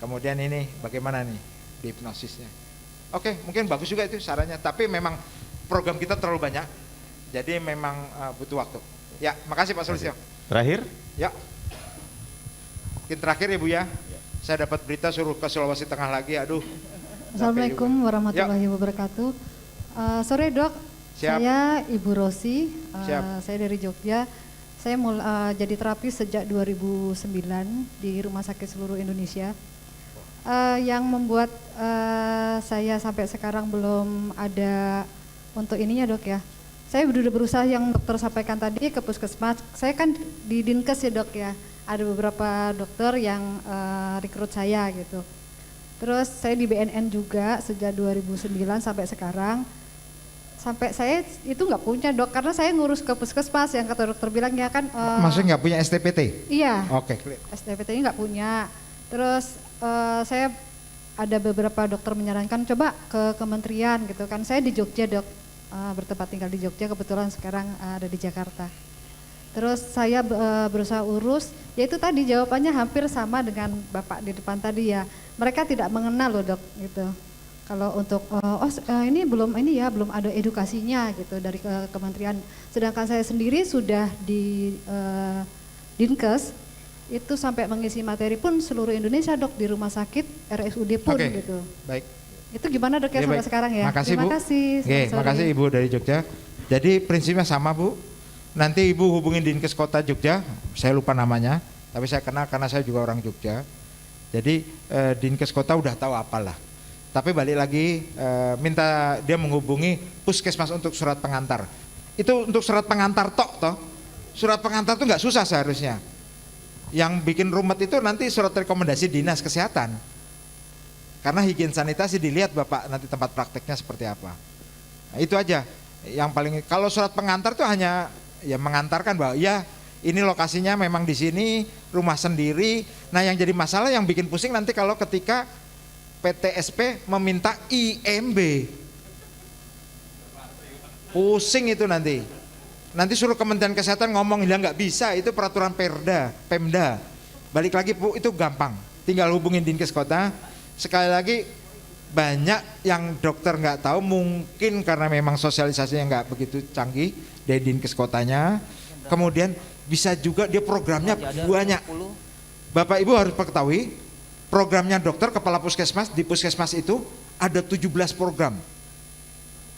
Kemudian ini bagaimana nih di hipnosisnya. Oke, mungkin bagus juga itu sarannya. Tapi memang program kita terlalu banyak. Jadi memang butuh waktu. Ya, makasih Pak Sulistyo. Terakhir? Ya. Mungkin terakhir ya Bu ya. Saya dapat berita suruh ke Sulawesi Tengah lagi. Aduh. Assalamualaikum warahmatullahi wabarakatuh. Sore Dok. Siap. Saya Ibu Rosi. Siap. Saya dari Jogja. Saya jadi terapis sejak 2009 di Rumah Sakit Seluruh Indonesia. Yang membuat saya sampai sekarang belum ada untuk ininya Dok ya. Saya sudah berusaha yang dokter sampaikan tadi ke puskesmas. Saya kan di Dinkes ya Dok ya. Ada beberapa dokter yang rekrut saya gitu. Terus saya di BNN juga sejak 2009 sampai sekarang. Sampai saya itu nggak punya Dok, karena saya ngurus ke puskesmas yang kata dokter bilang ya kan. Maksudnya nggak punya STPT? Iya. Oke. STPT ini nggak punya. Terus saya ada beberapa dokter menyarankan coba ke kementerian gitu kan. Saya di Jogja Dok. Bertempat tinggal di Jogja, kebetulan sekarang ada di Jakarta. Terus saya berusaha urus, yaitu tadi jawabannya hampir sama dengan Bapak di depan tadi ya. Mereka tidak mengenal loh dok, gitu. Kalau untuk ini belum ada edukasinya gitu dari kementerian. Sedangkan saya sendiri sudah di Dinkes itu sampai mengisi materi pun seluruh Indonesia dok di rumah sakit RSUD pun Oke, gitu. baik. Itu gimana dok ya Oke, sampai baik. sekarang ya? Makasih, Terima Bu. kasih. Oke, selamat sore. makasih Ibu dari Jogja. Jadi prinsipnya sama Bu. Nanti Ibu hubungin Dinkes Kota Jogja, saya lupa namanya, tapi saya kenal karena saya juga orang Jogja. Jadi Dinkes Kota udah tahu apalah. Tapi balik lagi minta dia menghubungi puskesmas untuk surat pengantar. Itu untuk surat pengantar toh. Surat pengantar itu nggak susah seharusnya. Yang bikin rumet itu nanti surat rekomendasi dinas kesehatan. Karena higien sanitasi dilihat Bapak nanti tempat prakteknya seperti apa. Nah, itu aja. Yang paling kalau surat pengantar itu hanya ya mengantarkan bahwa ya ini lokasinya memang di sini, rumah sendiri. Nah, yang jadi masalah yang bikin pusing nanti kalau ketika PTSP meminta IMB. Pusing itu nanti. Nanti suruh Kementerian Kesehatan ngomong ya nggak bisa, itu peraturan Pemda. Balik lagi Bu, itu gampang. Tinggal hubungin Dinkes Kota. Sekali lagi banyak yang dokter nggak tahu, mungkin karena memang sosialisasinya nggak begitu canggih dari Dinkes Kotanya. Kemudian bisa juga dia programnya banyak. Bapak Ibu harus ketahui, programnya dokter kepala puskesmas di puskesmas itu ada 17 program.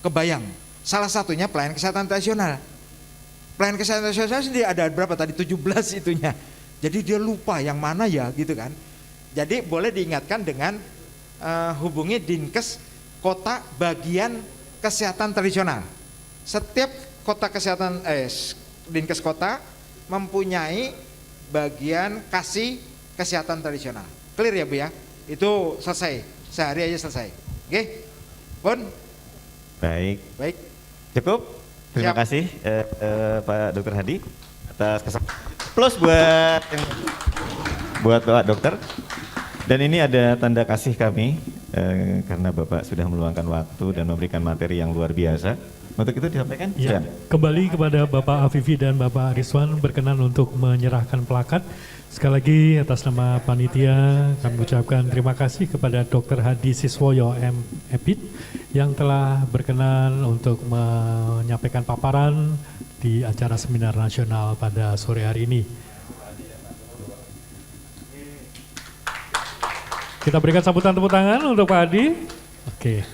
Kebayang. Salah satunya pelayanan kesehatan tradisional. Pelayanan kesehatan tradisional sendiri ada berapa tadi 17 itunya. Jadi dia lupa yang mana ya gitu kan. Jadi boleh diingatkan dengan hubungi Dinkes Kota bagian kesehatan tradisional. Setiap kota kesehatan Dinkes Kota mempunyai bagian kasih kesehatan tradisional. Clear ya Bu ya? Itu selesai, sehari aja selesai. Oke, Bun? Baik, Baik. cukup. Terima Siap. kasih Pak Dr. Hadi atas kesempatan. Plus buat Bapak Dokter. Dan ini ada tanda kasih kami karena Bapak sudah meluangkan waktu dan memberikan materi yang luar biasa. Untuk itu disampaikan? Ya, Silakan. kembali kepada Bapak Afifi dan Bapak Ariswan berkenan untuk menyerahkan plakat. Sekali lagi atas nama panitia kami ucapkan terima kasih kepada Dr. Hadi Siswoyo M.Epid yang telah berkenan untuk menyampaikan paparan di acara seminar nasional pada sore hari ini. Kita berikan sambutan tepuk tangan untuk Pak Hadi. Oke.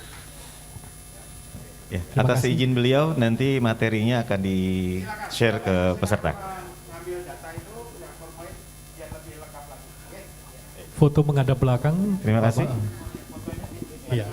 Ya, Terima atas kasih. izin beliau nanti materinya akan di-share ke peserta. Foto menghadap belakang. Terima kasih. Iya.